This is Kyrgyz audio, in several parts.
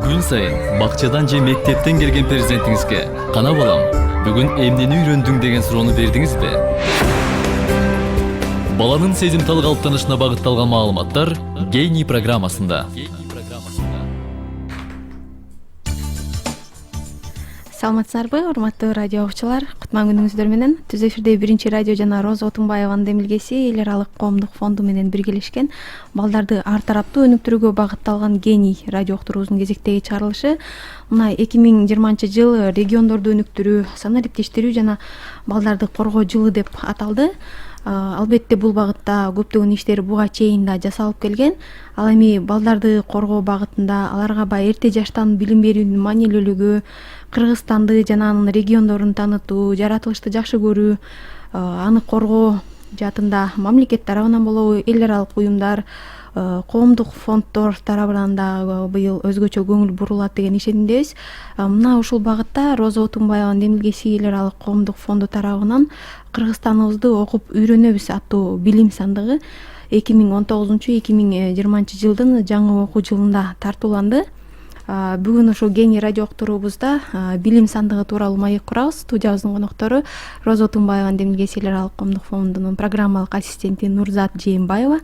Күн сайын бакчадан же мектептен келген перзентиңизге кана балам, бүгүн эмнени үйрөндүң деген суроону бердиңизби? Баланын сезимтал калыптанышына багытталган маалыматтар Гений программасында. Саламатсыздарбы, урматтуу радио окуучулар? Кутман күнүңүздөр менен. Түз эфирде биринчи радио жана Роза Отунбаеванын демилгеси эл аралык коомдук фонду менен биргелешкен балдарды ар тараптуу өнүктүрүүгө багытталган Гений радио уктуруубуздун кезектеги чыгарылышы мына 2020 жыл региондорду өнүктүрүү, санариптештирүү жана балдарды коргоо жылы деп аталды. Албетте бул багытта көптөгөн иштер буга чейин да жасалып келген. Ал эми балдарды коргоо багытында аларга баягы эрте жаштан билим берүүнүн маанилүүлүгү, Кыргызстанды жана анын региондорун таанытуу, жаратылышты жакшы көрүү, аны коргоо жаатында мамлекет тарабынан болобу, эл аралык уюмдар, коомдук фонддор тарабынан да быйыл өзгөчө көңүл бурулат деген ишенимдебиз. Мына ушул багытта Роза Отунбаеванын демилгеси эл аралык коомдук фонду тарабынан Кыргызстаныбызды окуп үйрөнөбүз аттуу билим сандыгы 2019-2020 жылдын жаңы окуу жылында тартууланды. Бүгүн ошол Гений радио уктуруубузда билим сандыгы тууралуу маек курабыз. Студиябыздын коноктору Роза Отунбаеванын демилгеси эл аралык коомдук фондунун программалык ассистенти Нурзат Жээнбаева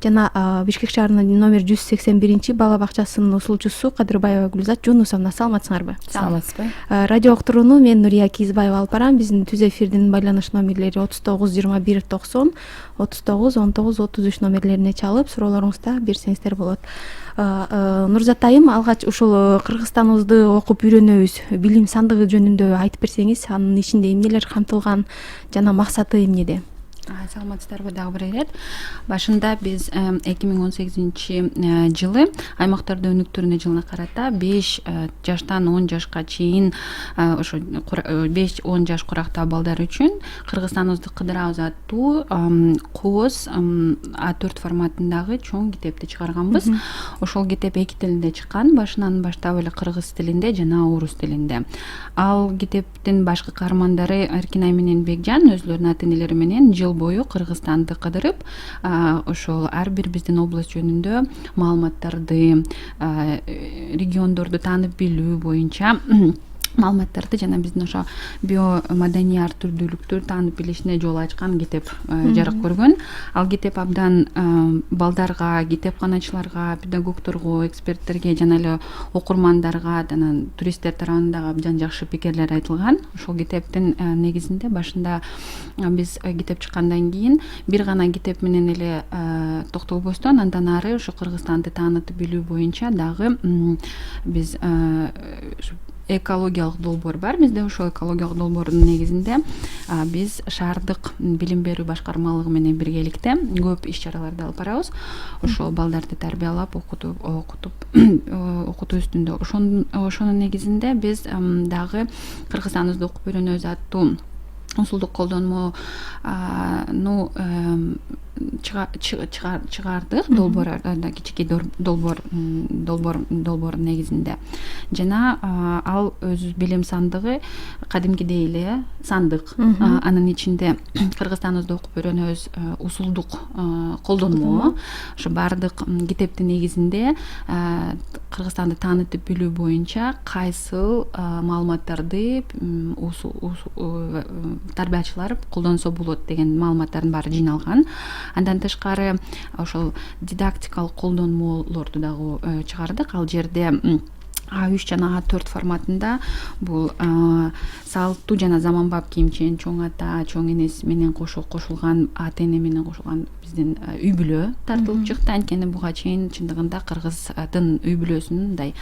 жана Бишкек шаарынын номер 181 бала бакчасынын усулчусу Кадырбаева Гүлзат Жунусовна. Саламатсыңарбы? Саламатсызбы. Радио уктурууну мен Нурия Кизбаева алып барам. Биздин түз эфирдин байланыш номерлери 39 21 90, 39 19 33 номерлерине чалып суроолоруңузду берсеңиздер болот. Нурзат айым, алгач ушул Кыргызстаныбызды окуп үйрөнөбүз билим сандыгы жөнүндө айтып берсеңиз, анын ичинде эмнелер камтылган жана максаты эмнеде? Саламатсыздарбы дагы бир ирет. Башында биз 2018 жылы аймактарды өнүктүрүү жылына карата 5 жаштан 10 жашка чейин ошо 5-10 жаш курактагы балдар үчүн Кыргызстаныбызды кыдырабыз аттуу кооз A4 форматындагы чоң китепти чыгарганбыз. Ошол китеп эки тилинде чыккан, башынан баштап эле кыргыз тилинде жана орус тилинде. Ал китептин башкы каармандары Эркинай менен Бекжан өзлөрүнүн ата-энелери менен жыл бою Кыргызстанды кыдырып, ошол ар бир биздин область жөнүндө маалыматтарды, региондорду таанып билүү боюнча маалыматтарды жана биздин ошо биомаданий ар түрдүүлүктү таанып билишине жол ачкан китеп жарык көргөн. Ал китеп абдан балдарга, китепканачыларга, педагогдорго, эксперттерге жана эле окурмандарга жана туристтер тарабынан дагы абдан жакшы пикирлер айтылган. Ошол китептин негизинде башында биз китеп чыккандан кийин бир гана китеп менен эле токтолбостон андан ары ошо Кыргызстанды таанытып билүү боюнча дагы биз экологиялык долбоор бар бизде. Ошол экологиялык долбоордун негизинде биз шаардык билим берүү башкармалыгы менен биргеликте көп иш-чараларды алып барабыз. Ошол балдарды тарбиялап, окутуу үстүндө. Ошонун негизинде биз дагы Кыргызстаныбызды окуп үйрөнөбүз аттуу усулдук колдонмону чыгардык. Долбоор кичинекей долбоор негизинде жана ал өз билим сандыгы кадимкидей эле сандык. Анын ичинде Кыргызстаныбызды окуп үйрөнөбүз усулдук колдонмо. Ошо бардык китептин негизинде Кыргызстанды таанытып билүү боюнча кайсыл маалыматтарды тарбиячылар колдонсо болот деген маалыматтардын баары жиналган. Андан тышкары ошол дидактикалык колдонмолорду дагы чыгардык. Ал жерде A3 жана A4 форматында бул салттуу жана заманбап кийимчен чоң ата, чоң энеси менен кошулган, ата-эне менен кошулган биздин үй бүлө тартылып чыкты. Анткени буга чейин чындыгында Кыргыздын үй бүлөсүнүн мындай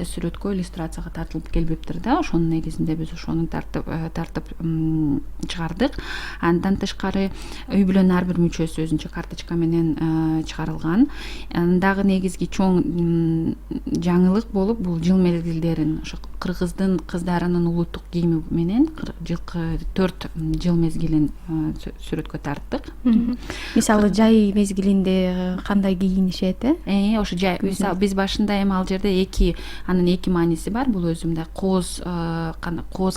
сүрөткө, иллюстрацияга тартылып келбептир да. Ошонун негизинде биз ошону тартып чыгардык. Андан тышкары үй бүлөнүн ар бир мүчөсү өзүнчө карточка менен чыгарылган. Дагы негизги чоң жаңылык болуп бул жыл мезгилдерин, ошо Кыргыздын кыздарынын улуттук кийими менен жылкы 4 жыл мезгилин сүрөткө тарттык. Мисалы жай мезгилинде кандай кийинишет? Ошо жай. Мисалы биз башында эми ал жерде анын эки мааниси бар. Бул өзү мындай кооз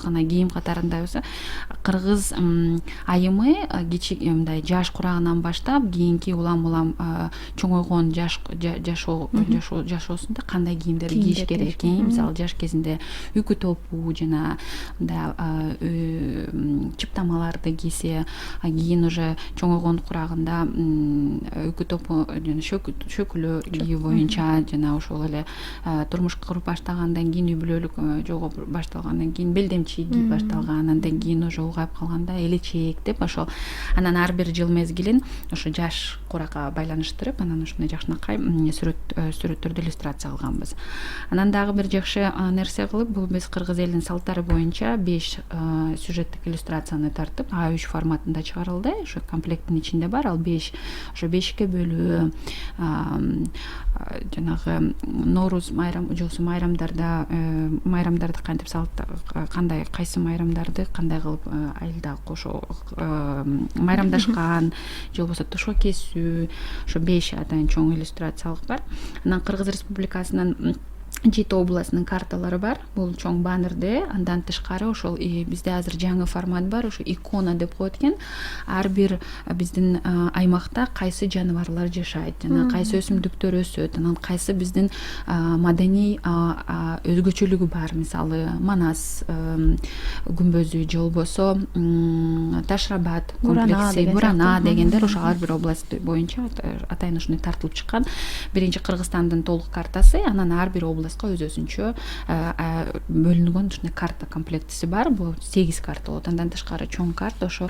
гана кийим катарында болсо, кыргыз айымы кичик мындай жаш курагынан баштап кийинки улам чоңойгон жашоосунда кандай кийимдерди кийиш керек, мисалы жаш кезинде үкү топу жана мындай чыптамаларды кийсе, кийин уже чоңойгон курагында үкү топу жана шөкүлө кийүү боюнча жана ошол эле турмуш куруп баштагандан кийин үй бүлөлүк жолго башталгандан кийин белдемчи кийип башталган, андан кийин уже улгайып калганда элечек деп ошол анан ар бир жыл мезгилин ошо жаш куракка байланыштырып анан ушундай жакшынакай сүрөттөрдү иллюстрация кылганбыз. Анан дагы бир жакшы нерсе кылып, бул биз кыргыз элинин салттары боюнча 5 сюжеттик иллюстрацияны тартып A3 форматында чыгарылды. Ошо комплекттин ичинде бар, ал 5 ошо 5ке бөлүү жанагы Норуз жолсу майрамдарды кантип кандай кайсы майрамдарды кандай кылып айылда кошо майрамдашкан же болбосо тушка кесүү, ошо 5 атайын чоң иллюстрациялык бар. Анан Кыргыз Республикасынын Жети областынын карталары бар. Бул чоң баннерде, андан тышкары ошол бизде азыр жаңы формат бар, ошо икона деп коет экен. Ар бир биздин аймакта кайсы жаныбарлар жашайт, жана кайсы өсүмдүктөр өсөт, анан кайсы биздин маданий өзгөчөлүгү бар. Мисалы Манас күмбөзү же болбосо Ташрабат комплекси, Бурана дегендер ошо ар бир область боюнча атайын ушундай тартылып чыккан. Биринчи Кыргызстандын толук картасы, анан ар бир областка өз-өзүнчө бөлүнгөн ушундай карта комплектиси бар. Бул 8 карта болот. Андан тышкары чоң карта ошо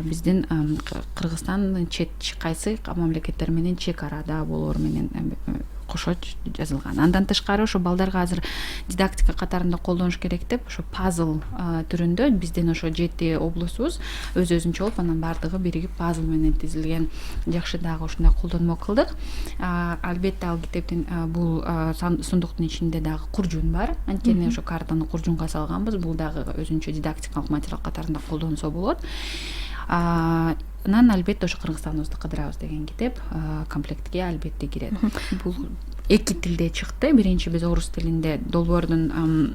биздин Кыргызстандын кайсы мамлекеттер менен чек арада болоору менен кошо жазылган. Андан тышкары ошо балдарга азыр дидактика катарында колдонуш керек деп ошо пазл түрүндө биздин ошо 7 областыбыз өз-өзүнчө болуп, анан бардыгы биригип пазл менен тизилген жакшы дагы ушундай колдонмо кылдык. Албетте ал китептин бул сундуктун ичинде дагы куржун бар. Анткени ошо картаны куржунга салганбыз. Бул дагы өзүнчө дидактикалык материал катарында колдонсо болот. Анан албетте ошо Кыргызстаныбызды кыдырабыз деген китеп комплектке албетте кирет. Бул 2 тилде чыкты. Биринчи биз орус тилинде долбоордун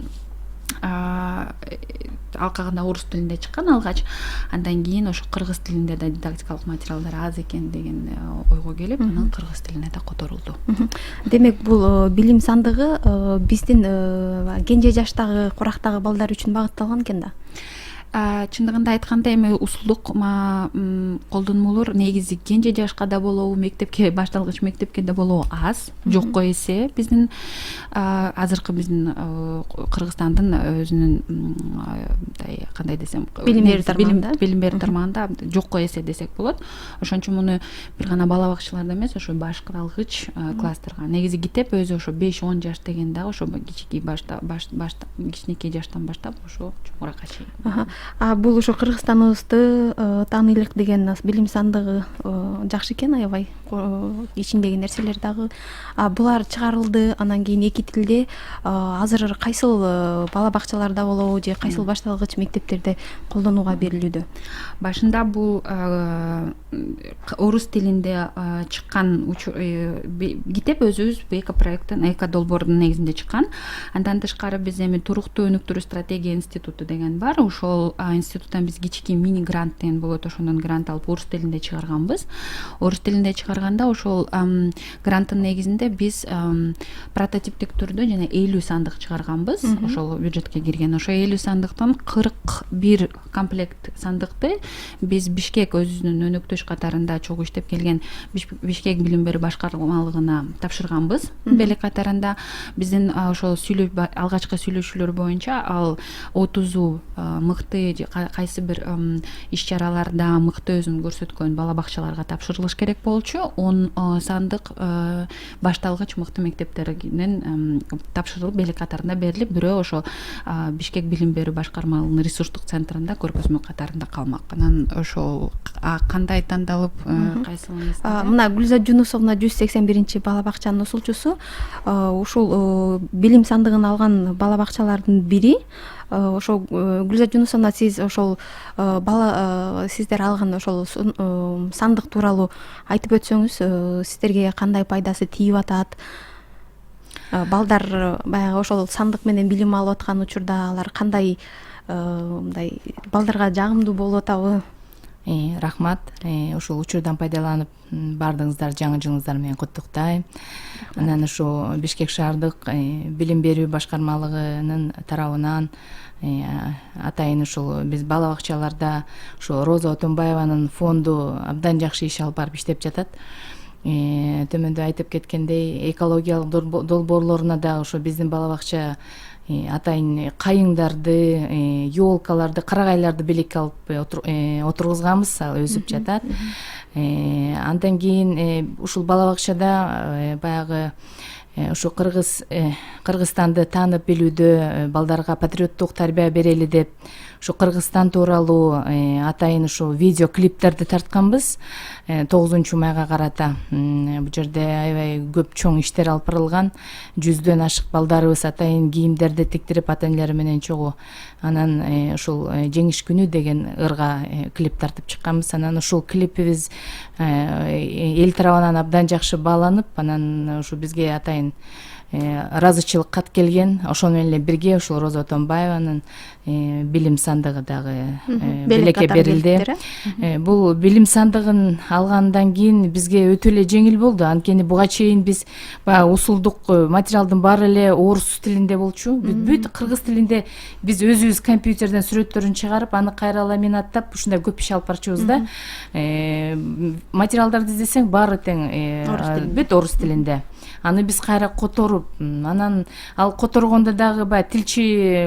алкагында орус тилинде чыккан алгач, андан кийин ошо кыргыз тилинде да дидактикалык материалдар аз экен деген ойго келип, анан кыргыз тилине да которулду. Демек бул билим сандыгы биздин кенже жаштагы курактагы балдар үчүн багытталган экен да. Чындыгында айтканда эми усулдук колдонмолор негизи кенже жашка да болобу, мектепке, башталгыч мектепке да болобу аз, жокко эсе биздин азыркы биздин Кыргызстандын өзүнүн кандай десем, билим берүү тармагында жокко эсе десек болот. Ошон үчүн муну бир гана бала бакчаларда эмес, ошо башталгыч класстарга. Негизи китеп өзү ошо 5-10 жаш деген да ошо кичинекей жаштан баштап ошо чоңуракка чейин. Бул ошо Кыргызстаныбызды тааныйлык деген билим сандыгы жакшы экен, аябай ичиндеги нерселер дагы. Булар чыгарылды, анан кийин 2 тилде азыр кайсыл бала бакчаларда болобу же кайсыл башталгыч мектептерде колдонууга берилүүдө? Башында бул орус тилинде чыккан китеп өзүбүз эко проекттин, эко долбоордун негизинде чыккан. Андан тышкары биз эми туруктуу өнүктүрүү стратегия институту деген бар. Ошол институттан биз кичике мини грант деген болот, ошондон грант алып орус тилинде чыгарганбыз. Орус тилинде чыгарганда ошол гранттын негизинде биз прототиптик түрдө жана 50 сандык чыгарганбыз. Ошол бюджетке кирген. Ошо 50 сандыктан 41 комплект сандыкты биз Бишкек өзүнүн өнөктөш катарында чогуу иштеп келген Бишкек билим берүү башкармалыгына тапшырганбыз. Белек катарында биздин ошол алгачкы сүйлөшүүлөр боюнча ал 30 мыкты кайсы бир иш-чараларда мыкты өзүн көрсөткөн бала бакчаларга тапшырылыш керек болчу. 10 сандык башталгыч мыкты мектептеринен тапшырылып белек катарында берилип, бирөө ошо Бишкек билим берүү башкармалыгынын ресурстук центринде көргөзмө катарында калмак. Анан ошол кандай тандалып кайсылыңыз? Мына Гүлзат Жунусовна 181 бала бакчанын усулчусу. Ушул билим сандыгын алган бала бакчалардын бири. Ошол Гүлзат Жунусовна, сиз ошол сиздер алган ошол сандык тууралуу айтып өтсөңүз, сиздерге кандай пайдасы тийип атат? Балдар баягы ошол сандык менен билим алып аткан учурда алар кандай мындай балдарга жагымдуу болуп атабы? Рахмат. Ушул учурдан пайдаланып баардыгыңыздар жаңы жылыңыздар менен куттуктайм. Анан ушу Бишкек шаардык билим берүү башкармалыгынын тарабынан атайын ушул биз бала бакчаларда ушу Роза Отунбаеванын фонду абдан жакшы иш алып барып иштеп жатат. Төмөндө айтып кеткендей, экологиялык долбоорлоруна да ошо биздин бала бакча атайын кайыңдарды, ёлкаларды, карагайларды белекке алып отургузганбыз, ал өсүп жатат. Андан кийин ушул бала бакчада баягы ушу Кыргызстанды таанып билүүдө балдарга патриоттук тарбия берели деп ушу Кыргызстан тууралуу атайын ушу видео клиптерди тартканбыз 9-майга карата. Бул жерде аябай көп чоң иштер алып барылган. 100дөн ашык балдарыбыз атайын кийимдерди тиктирип ата энелери менен чогуу анан ушул жеңиш күнү деген ырга клип тартып чыкканбыз. Анан ушул клипибиз эл тарабынан абдан жакшы бааланып, анан ушу бизге атайын ыраазычылык кат келген. Ошону менен эле бирге ушул Роза Отунбаеванын билим сандыгы дагы белекке берилди. Бул билим сандыгын алгандан кийин бизге өтө эле жеңил болду. Анткени буга чейин биз баягы усулдук материалдын баары эле орус тилинде болчу. Бүт кыргыз тилинде биз өзүбүз компьютерден сүрөттөрүн чыгарып, аны кайра ламинаттап ушундай көп иш алып барчубыз да. Материалдарды издесең баары тең бүт орус тилинде. Аны биз кайра которуп, анан ал которгондо дагы баягы тилчи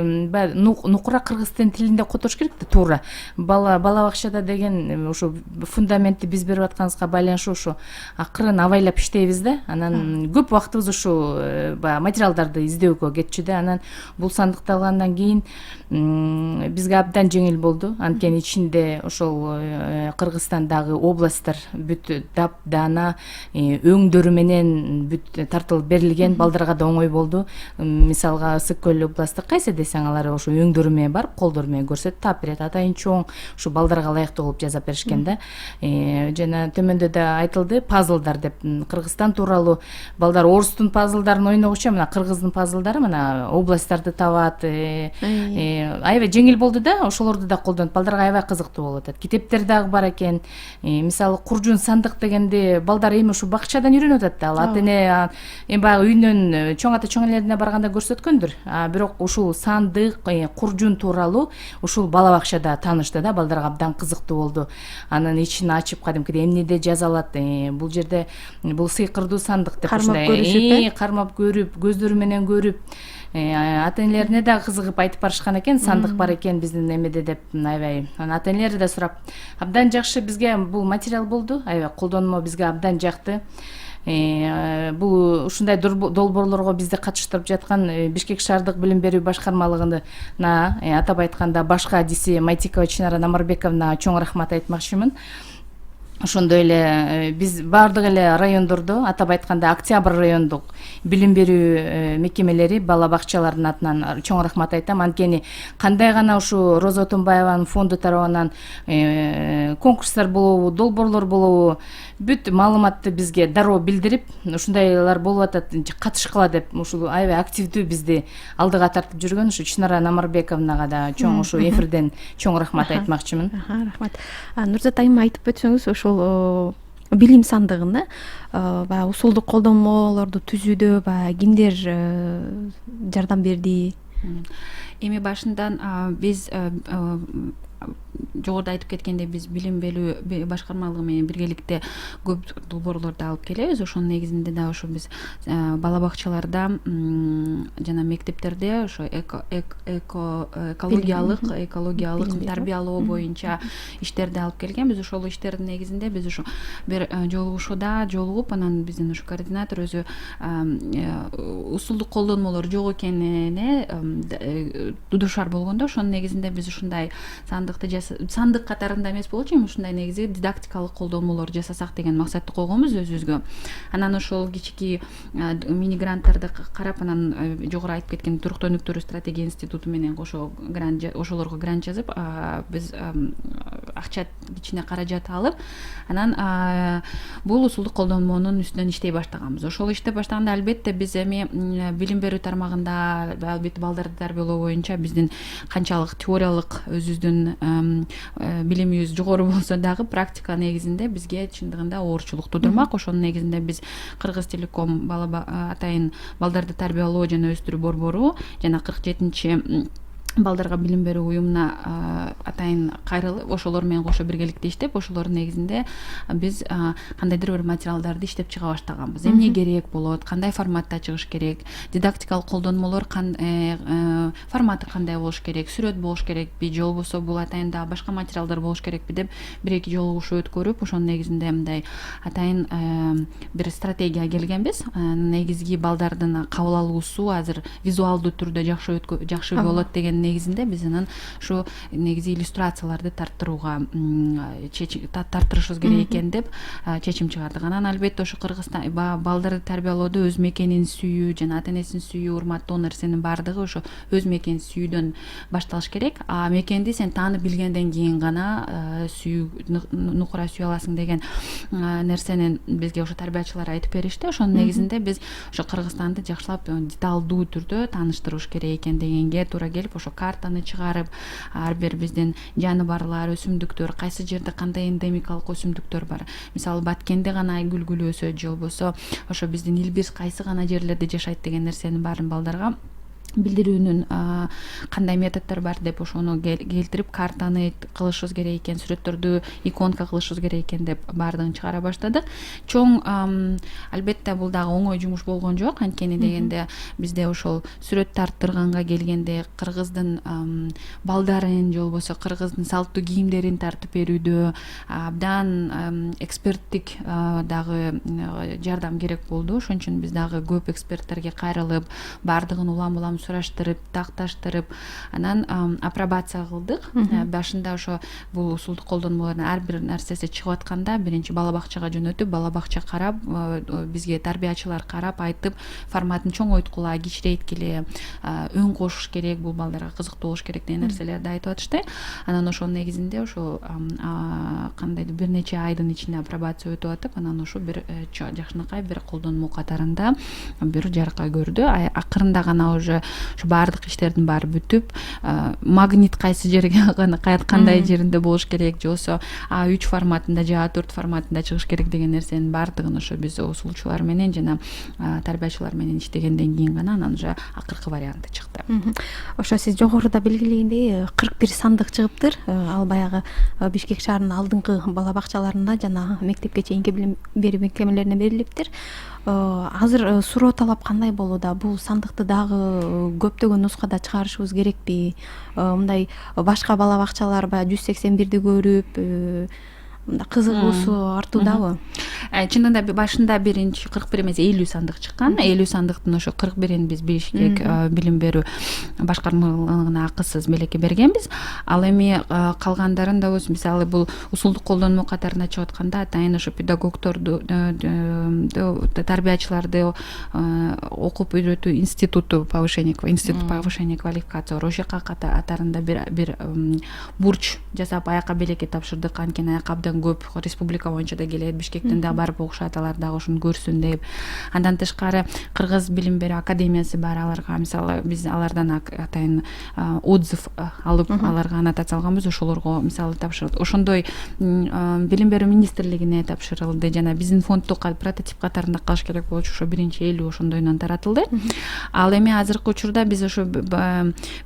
нукура кыргыз тилинде которуш керек да туура. Бала бакчада деген ушу фундаментти биз берип атканыбызга байланыштуу ушу акырын абайлап иштейбиз да. Анан көп убактыбыз ушу баягы материалдарды издөөгө кетчү да. Анан бул сандыкты алгандан кийин бизге абдан жеңил болду. Анткени ичинде ошол Кыргызстандагы областтар бүт дап даана өңдөрү менен бүт тартылып берилген, балдарга да оңой болду. Мисалга Ысык көл областы кайсы десең алар ошо өңдөрү менен барып, колдору менен көрсөтүп таап берет. Атайын чоң ушу балдарга ылайыктуу кылып жасап беришкен да. Жана төмөндө да айтылды, пазлдар деп. Кыргызстан тууралуу балдар орустун пазлдарын ойногучу, мына кыргыздын пазлдары мына областтарды табат. Аябай жеңил болду да, ошолорду да колдонуп балдарга аябай кызыктуу болуп атат. Китептер дагы бар экен. Мисалы Куржун сандык дегенде балдар эми ушу бакчадан үйрөнүп атат да. Ал ата эне эми баягы үйүнөн чоң ата чоң энелерине барганда көрсөткөндүр. Бирок ушул сандык, Куржун тууралуу ушул бала бакчада таанышты да, балдарга абдан кызыктуу болду. Анын ичин ачып кадимкидей эмнеде жазалат, бул жерде бул сыйкырдуу сандык деп ушундай кармап көрүп, көздөрү менен көрүп, ата энелерине да кызыгып айтып барышкан экен, сандык бар экен биздин эмеде деп аябай. Анан ата энелери да сурап, абдан жакшы бизге бул материал болду, аябай колдонмо бизге абдан жакты. Бул ушундай долбоорлорго бизди катыштырып жаткан Бишкек шаардык билим берүү башкармалыгына атап айтканда башкы адиси Майтикова Чинара Намарбековна чоң рахмат айтмакчымын. Ошондой эле биз баардык эле райондордо, атап айтканда Октябрь райондук билим берүү мекемелери, бала бакчалардын атынан чоң рахмат айтам. Анткени кандай гана ушу Роза Отунбаеванын фонду тарабынан конкурстар болобу, долбоорлор болобу, бүт маалыматты бизге дароо билдирип, ушундайлар болуп атат, катышкыла деп ушул аябай активдүү бизди алдыга тартып жүргөн ушу Чинара Намарбековнага да чоң ушу эфирден чоң рахмат айтмакчымын. Рахмат. Нурзат айым айтып өтсөңүз, ошол билим сандыгында баягы усулдук колдонмолорду түзүүдө баягы кимдер жардам берди? Эми башындан биз жогоруда айтып кеткендей биз билим берүү башкармалыгы менен биргеликте көп долбоорлорду алып келебиз. Ошонун негизинде да ошо биз бала бакчаларда жана мектептерде ошо экологиялык тарбиялоо боюнча иштерди алып келгенбиз. Ошол иштердин негизинде биз ошо бир жолугушууда жолугуп, анан биздин ошо координатор өзү усулдук колдонмолор жок экенине дудушар болгондо, ошонун негизинде биз ушундай сандык катарында эмес болчу, эми ушундай негизи дидактикалык колдонмолор жасасак деген максатты койгонбуз өзүбүзгө. Анан ошол кичики мини гранттарды карап, анан жогору айтып кеткен Туруктуу өнүктүрүү стратегия институту менен ошолорго грант жазып, биз акча кичине каражат алып анан бул усулдук колдонмонун үстүнөн иштей баштаганбыз. Ошол иштеп баштаганда албетте биз эми билим берүү тармагында албетте балдарды тарбиялоо боюнча биздин канчалык теориялык өзүбүздүн билимибиз жогору болсо дагы практика негизинде бизге чындыгында оорчулук тудурмак. Ошонун негизинде биз Кыргыз Телеком атайын балдарды тарбиялоо жана өстүрүү борбору жана 47 балдарга билим берүү уюмуна атайын кайрылып ошолор менен кошо биргеликте иштеп ошолордун негизинде биз кандайдыр бир материалдарды иштеп чыга баштаганбыз. Эмне керек болот, кандай форматта чыгыш керек, дидактикалык колдонмолор форматы кандай болуш керек, сүрөт болуш керекпи же болбосо бул атайын дагы башка материалдар болуш керекпи деп бир-эки жолугуш өткөрүп ошонун негизинде мындай атайын бир стратегия келгенбиз. Негизги балдардын кабыл алуусу азыр визуалдуу түрдө жакшы болот деген негизинде биз анан ушу негизи иллюстрацияларды тартырышыбыз керек экен деп чечим чыгардык. Анан албетте ошо Кыргызстан балдарды тарбиялоодо өз мекенин сүйүү жана ата энесин сүйүү, урматтоо нерсенин баардыгы ошо өз мекенин сүйүүдөн башталыш керек. Мекенди сен таанып билгенден кийин гана нукура сүйө аласың деген нерсени бизге ошо тарбиячылар айтып беришти. Ошонун негизинде биз ошо Кыргызстанды жакшылап деталдуу түрдө тааныштырыш керек экен дегенге туура келип ошо картаны чыгарып ар бир биздин жаныбарлар, өсүмдүктөр кайсы жерде кандай эндемикалык өсүмдүктөр бар. Мисалы Баткенде гана гүлгүл өсөт же болбосо ошо биздин илбирс кайсы гана жерлерде жашайт деген нерсенин баарын балдарга билдирүүнүн кандай методдор бар деп ошону келтирип картаны кылышыбыз керек экен, сүрөттөрдү иконка кылышыбыз керек экен деп баардыгын чыгара баштадык. Чоң албетте бул дагы оңой жумуш болгон жок. Анткени дегенде бизде ошол сүрөт тарттырганга келгенде кыргыздын балдарын же болбосо кыргыздын салттуу кийимдерин тартып берүүдө абдан эксперттик дагы жардам керек болду. Ошон үчүн биз дагы көп эксперттерге кайрылып баардыгын улам сураштырып, такташтырып, анан апробация кылдык. Башында ошо бул усулдук колдонмолордун ар бир нерсеси чыгып атканда биринчи бала бакчага жөнөтүп, бала бакча карап, бизге тарбиячылар карап айтып, форматын чоңойткула, кичирейткиле, өн кошуш керек, бул балдарга кызыктуу болуш керек деген нерселерди айтып атышты. Анан ошонун негизинде ошо кандайдыр бир нече айдын ичинде апробация өтүп атып, анан ошо бир жакшынакай бир колдонмо катарында бир жарыкка көрдү. Акырында гана уже ушу баардык иштердин баары бүтүп, магнит кайсы жерге кандай жеринде болуш керек же болбосо A3 форматында же A4 форматында чыгыш керек деген нерсенин баардыгын ошо биз усулчулар менен жана тарбиячылар менен иштегенден кийин гана анан уже акыркы варианты чыкты. Ошо сиз жогоруда белгилегендей 41 сандык чыгыптыр. Ал баягы Бишкек шаарынын алдыңкы бала бакчаларында жана мектепке чейинки билим берүү мекемелерине берилиптир. Азыр суроо талап кандай болууда? Бул сандыкты дагы көптөгөн нускада чыгарышыбыз керекпи? Мындай башка бала бакчалар баягы 181ди көрүп кызыгуусу артуудабы? Чындыгында башында биринчи 41 эмес 50 сандык чыккан. 50 сандыктын ошо 41-ин биз Бишкек билим берүү башкармалыгына акысыз белекке бергенбиз. Ал эми калгандарын да мисалы бул усулдук колдонмо катарына чыгып атканда атайын ошо педагогдорду, тарбиячыларды окуп үйрөтүү институт повышения квалификации ошол жака катарында бир бурч жасап аяка белекке тапшырдык. Анткени аяка абдан көп республика боюнча да келет, Бишкектен да барып окушат, алар дагы ошону көрсүн деп. Андан тышкары Кыргыз билим берүү академиясы бар, аларга мисалы биз алардан атайын отзыв алып аларга аннотация алганбыз, ошолорго мисалы тапшырылды. Ошондой билим берүү министрлигине тапшырылды жана биздин фонддо прототип катарында калыш керек болчу, ошо биринчи 50 ошондойдон таратылды. Ал эми азыркы учурда биз ошо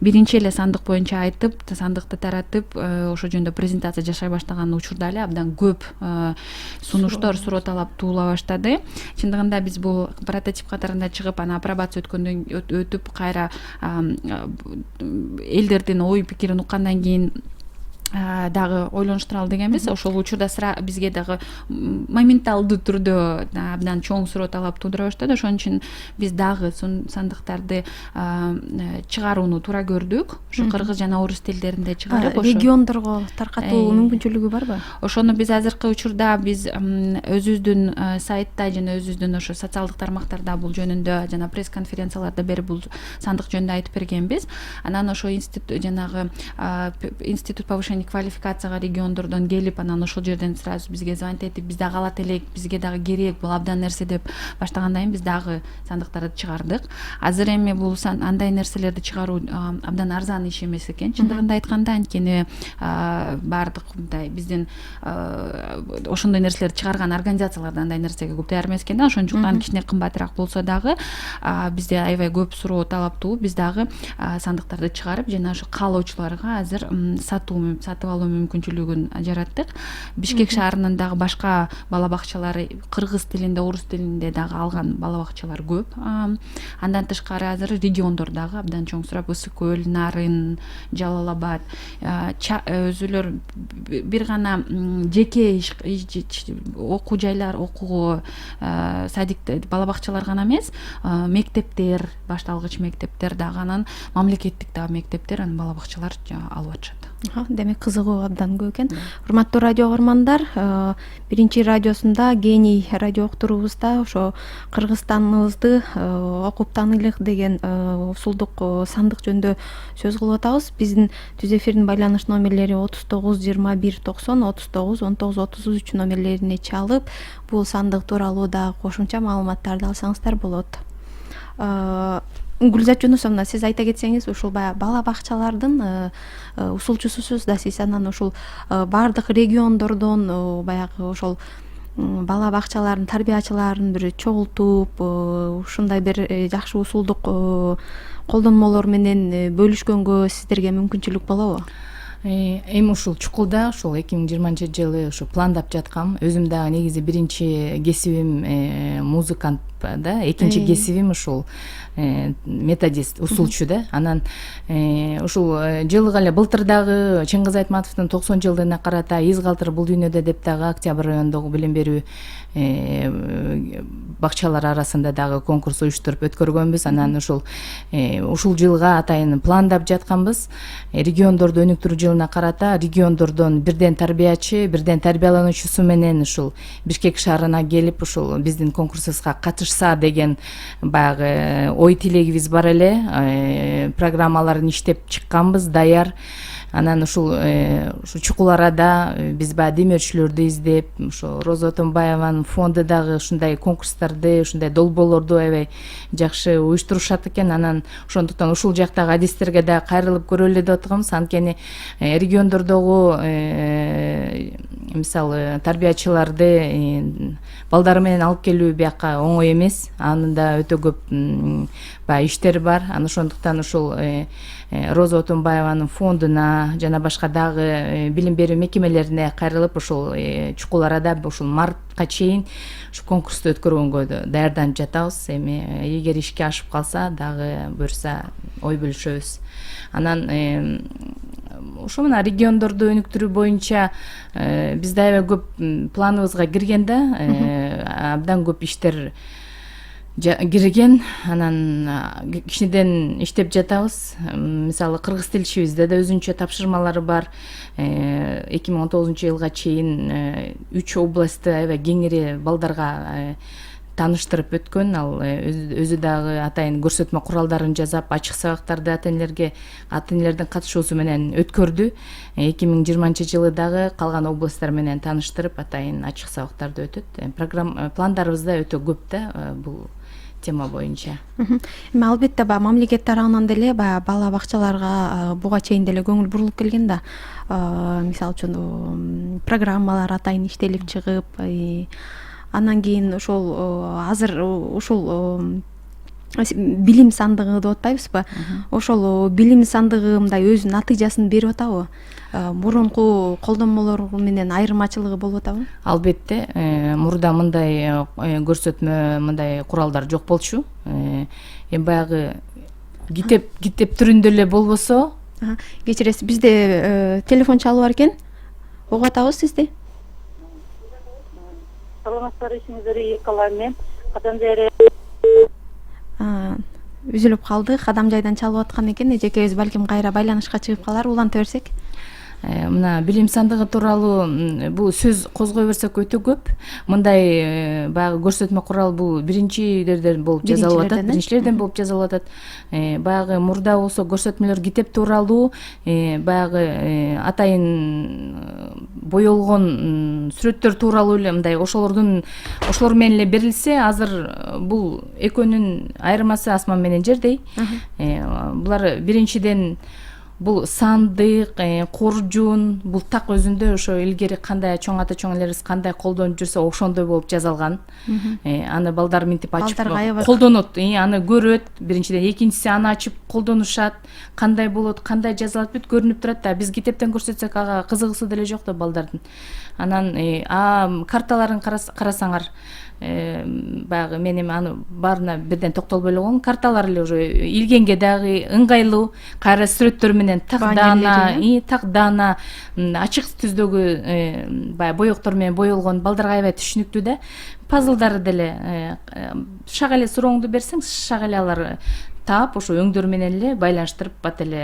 биринчи эле сандык боюнча айтып, сандыкты таратып, ошо жөнүндө презентация жашай баштаган учурда эле абдан көп сунуштар, суроо талап туула баштады. Чындыгында биз бул прототип катарында чыгып, анан апробация өтүп, кайра элдердин ой пикирин уккандан кийин дагы ойлонуштуралы дегенбиз. Ошол учурда бизге дагы моменталдуу түрдө абдан чоң суроо талап туудура баштады. Ошон үчүн биз дагы сандыктарды чыгарууну туура көрдүк. Ошо кыргыз жана орус тилдеринде чыгарып, ошо региондорго таркатуу мүмкүнчүлүгү барбы? Ошону биз азыркы учурда биз өзүбүздүн сайтта жана өзүбүздүн ошо социалдык тармактарда бул жөнүндө жана пресс-конференцияларда берип бул сандык жөнүндө айтып бергенбиз. Анан ошо институт повышения квалификацияга региондордон келип анан ошол жерден сразу бизге звонить этип биз дагы алат элек, бизге дагы керек, бул абдан нерсе деп баштагандан кийин биз дагы сандыктарды чыгардык. Азыр эми бул андай нерселерди чыгаруу абдан арзан иш эмес экен, чындыгында айтканда, анткени баардык мындай биздин ошондой нерселерди чыгарган организациялар андай нерсеге көп даяр эмес экен да, ошондуктан кичине кымбатыраак болсо дагы бизде аябай көп суроо талаптуу, биз дагы сандыктарды чыгарып жана ошо каалоочуларга азыр сатып алуу мүмкүнчүлүгүн жараттык. Бишкек шаарынын дагы башка бала бакчалары кыргыз тилинде, орус тилинде дагы алган бала бакчалар көп. Андан тышкары азыр региондордогу абдан чоң сурап, Ысык көл, Нарын, Жалал абад өзүлөр бир гана жеке окуу жайлар, окууга садиктер, бала бакчалар гана эмес, мектептер, башталгыч мектептер дагы, анан мамлекеттик дагы мектептер, анан бала бакчалар алып атышат. Демек кызыгуу абдан көп экен. Урматтуу радио угармандар, биринчи радиосунда Гений радио уктуруубузда ошо Кыргызстаныбызды окуп таанылык деген усулдук сандык жөнүндө сөз кылып атабыз. Биздин түз эфирдин байланыш номерлери 39 21 90 39 19 33 номерлерине чалып, бул сандык тууралуу дагы кошумча маалыматтарды алсаңыздар болот. Гүлзат Жунусовна, сиз айта кетсеңиз, ушул баягы бала бакчалардын усулчусусуз да сиз, анан ушул баардык региондордон баягы ошол бала бакчалардын тарбиячыларын бир чогултуп, ушундай бир жакшы усулдук колдонмолор менен бөлүшкөнгө сиздерге мүмкүнчүлүк болобу? Эми ушул чукулда ушул 2020-жылы ушу пландап жаткам. Өзүм дагы негизи биринчи кесибим музыкант да, экинчи кесибим ушул методист, усулчу да. Анан ушул жылга эле былтыр дагы Чыңгыз Айтматовдун 90 жылдыгына карата Из калтыр бул дүйнөдө деп дагы Октябрь районундагы билим берүү бакчалар арасында дагы конкурс уюштуруп өткөргөнбүз. Анан ушул жылга атайын пландап жатканбыз. Региондорду өнүктүрүү жылына карата региондордон бирден тарбиячы, бирден тарбиялануучусу менен ушул Бишкек шаарына келип ушул биздин конкурсубузга катышса деген баягы ой тилегибиз бар эле. Программаларын иштеп чыкканбыз, даяр. Анан ушул чукул арада биз баягы демөөрчүлөрдү издеп, ошо Роза Отунбаеванын фонду дагы ушундай конкурстарды, ушундай долбоорлорду аябай жакшы уюштурушат экен. Анан ошондуктан ушул жактагы адистерге дагы кайрылып көрөлү деп атканбыз. Анткени региондордогу мисалы тарбиячыларды балдары менен алып келүү бияка оңой эмес. Анын да өтө көп баягы иштери бар. Анан ошондуктан ушул Роза Отунбаеванын фондуна жана башка дагы билим берүү мекемелерине кайрылып, ушул чукул арада ушул мартка чейин ушу конкурсту өткөргөнгө даярданып жатабыз. Эми эгер ишке ашып калса дагы буюрса ой бөлүшөбүз. Анан ошо мына региондорду өнүктүрүү боюнча бизде аябай көп планыбызга кирген да, абдан көп иштер кирген. Анан кичинеден иштеп жатабыз. Мисалы кыргыз тилчибизде да өзүнчө тапшырмалары бар. 2019-жылга чейин 3 областты аябай кеңири балдарга тааныштырып өткөн. Ал өзү дагы атайын көрсөтмө куралдарын жасап, ачык сабактарды ата энелердин катышуусу менен өткөрдү. 2020-жылы дагы калган областтар менен тааныштырып, атайын ачык сабактарды өтөт. Пландарыбызда өтө көп да бул тема боюнча. Эми албетте мамлекет тарабынан деле бала бакчаларга буга чейин деле көңүл бурулуп келген да. Мисалы үчүн программалар атайын иштелип чыгып, анан кийин ошол азыр ушул билим сандыгы деп атпайбызбы? Ошол билим сандыгы мындай өзүнүн натыйжасын берип атабы? Мурунку колдонмолор менен айырмачылыгы болуп атабы? Албетте, мурда мындай көрсөтмө, мындай куралдар жок болчу. Эми баягы китеп түрүндө эле болбосо, кечиресиз, бизде телефон чалып бар экен. Угуп атабыз сизди. Саламатсыздар, ишиңиздер калам мен. Кадамжайда үзүлүп калды. Кадамжайдан чалып аткан экен. Эжекебиз балким кайра байланышка чыгып калар, уланта берсек. мына билим сандыгы тууралуу бул сөз козгой берсек өтө көп. Мындай баягы көрсөтмө курал бул биринчилерден болуп жасалып атат, биринчилерден болуп жасалып атат. Баягы мурда болсо көрсөтмөлөр китеп тууралуу, баягы атайын боелгон сүрөттөр тууралуу эле мындай ошолор менен эле берилсе, азыр бул экөөнүн айырмасы асман менен жердей. Булар биринчиден бул сандык, коржун, бул так өзүндө ошо илгери кандай чоң ата чоңелерибиз кандай колдонуп жүрсө ошондой болуп жасалган. Аны балдар минтип ачып колдонот, аны көрөт. Биринчиден, экинчиси аны ачып колдонушат. Кандай болот, кандай жазалат бүт көрүнүп турат да. Биз китептен көрсөтсөк ага кызыгысы деле жок да балдардын. Анан карталарын карасаңар, баягы мен эми аны баарына бирден токтолбой эле коеюн. Карталар эле уже илгенге дагы ыңгайлуу, кайра сүрөттөр менен так даана ачык түздөгү баягы боектор менен боелгон, балдарга аябай түшүнүктүү да. Пазлдары деле шак эле сурооңду берсең, шак эле алар таап ошо өңдөр менен эле байланыштырып бат эле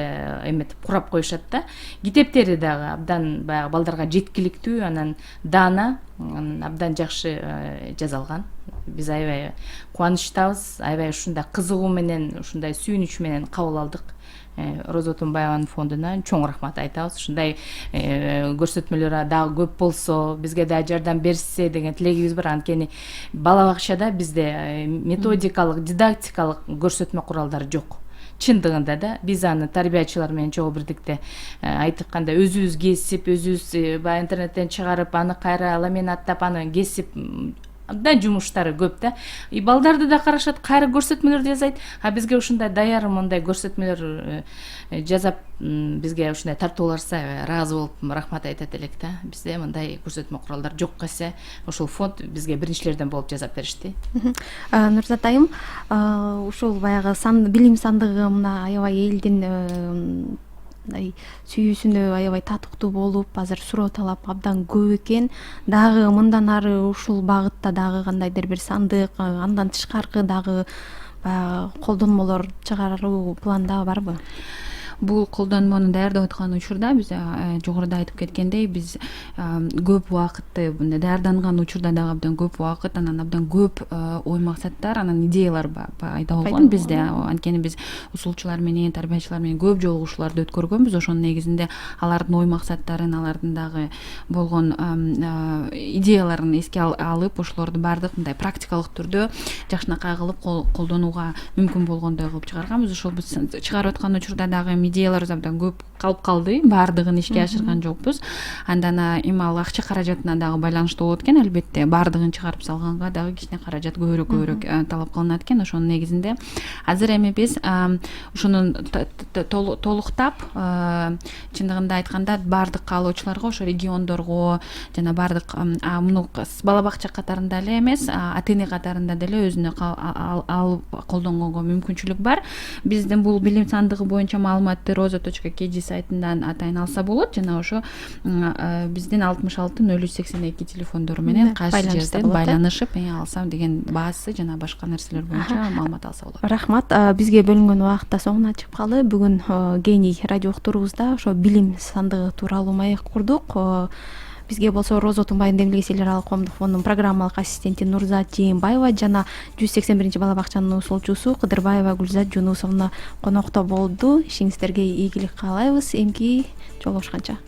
эметип курап коюшат да. Китептери дагы абдан баягы балдарга жеткиликтүү, анан даана, абдан жакшы жазалган. Биз аябай кубанычтабыз, аябай ушундай кызыгуу менен, ушундай сүйүнүч менен кабыл алдык. Роза Отунбаеванын фондуна чоң рахмат айтабыз. Ушундай көрсөтмөлөр дагы көп болсо, бизге да жардам берсе деген тилегибиз бар. Анткени бала бакчада бизде методикалык, дидактикалык көрсөтмө куралдары жок. Чындыгында да биз аны тарбиячылар менен чогуу бирдикте айтканда өзүбүз кесип, өзүбүз баягы интернеттен чыгарып, аны кайра ламинаттап, аны кесип абдан жумуштары көп да. Балдарды да карашат, кайра көрсөтмөлөрдү жасайт. Бизге ушундай даяр мындай көрсөтмөлөр жасап, бизге ушундай тартууларса ыраазы болуп рахмат айтат элек да. Бизде мындай көрсөтмө куралдар жок эсе, ошол фонд бизге биринчилерден болуп жасап беришти. Нурзат айым, ушул баягы билим сандыгы мына аябай элдин сүйүүсүнө аябай татыктуу болуп, азыр суроо талап абдан көп экен. Дагы мындан ары ушул багытта дагы кандайдыр бир сандык, андан тышкаркы дагы колдонмолор чыгаруу планда барбы? Бул колдонмону даярдап аткан учурда биз жогоруда айтып кеткендей, биз көп убакытты даярданган учурда дагы абдан көп убакыт, анан абдан көп ой максаттар, анан идеялар пайда болгон бизде. Анткени биз усулчулар менен, тарбиячылар менен көп жолугушууларды өткөргөнбүз. Ошонун негизинде алардын ой максаттарын, алардын дагы болгон идеяларын эске алып, ошолорду баардык мындай практикалык түрдө жакшынакай кылып колдонууга мүмкүн болгондой кылып чыгарганбыз. Ошол биз чыгарып аткан учурда дагы идеяларыбыз абдан көп калып калды, баардыгын ишке ашырган жокпуз. Андан эми ал акча каражатына дагы байланыштуу болот экен, албетте. Баардыгын чыгарып салганга дагы кичине каражат көбүрөөк талап кылынат экен. Ошонун негизинде азыр эми биз ушуну толуктап, чындыгында айтканда баардык каалоочуларга, ошо региондорго жана баардык муну бала бакча катарында эле эмес, ата-эне катарында деле өзүнө алып колдонгонго мүмкүнчүлүк бар. Биздин бул билим сандыгы боюнча маалыматты roza.kg сайтынан атайын алса болот, жана ошо биздин 66-082 телефондору менен кайсы жерден байланышып алсам деген баасы жана башка нерселер боюнча маалымат алса болот. Рахмат. Бизге бөлүнгөн убакыт да соңуна чыгып калды. Бүгүн гений радио уктуруубузда ошо билим сандыгы тууралуу маек курдук. Бизге болсо Роза Отунбаеванын демилгеси эл аралык коомдук фондунун программалык ассистенти Нурзат Жээнбаева жана 181 бала бакчанын усулчусу Кыдырбаева Гүлзат Жунусовна конокто болду. Ишиңиздерге ийгилик каалайбыз. Эмки жолугушканча.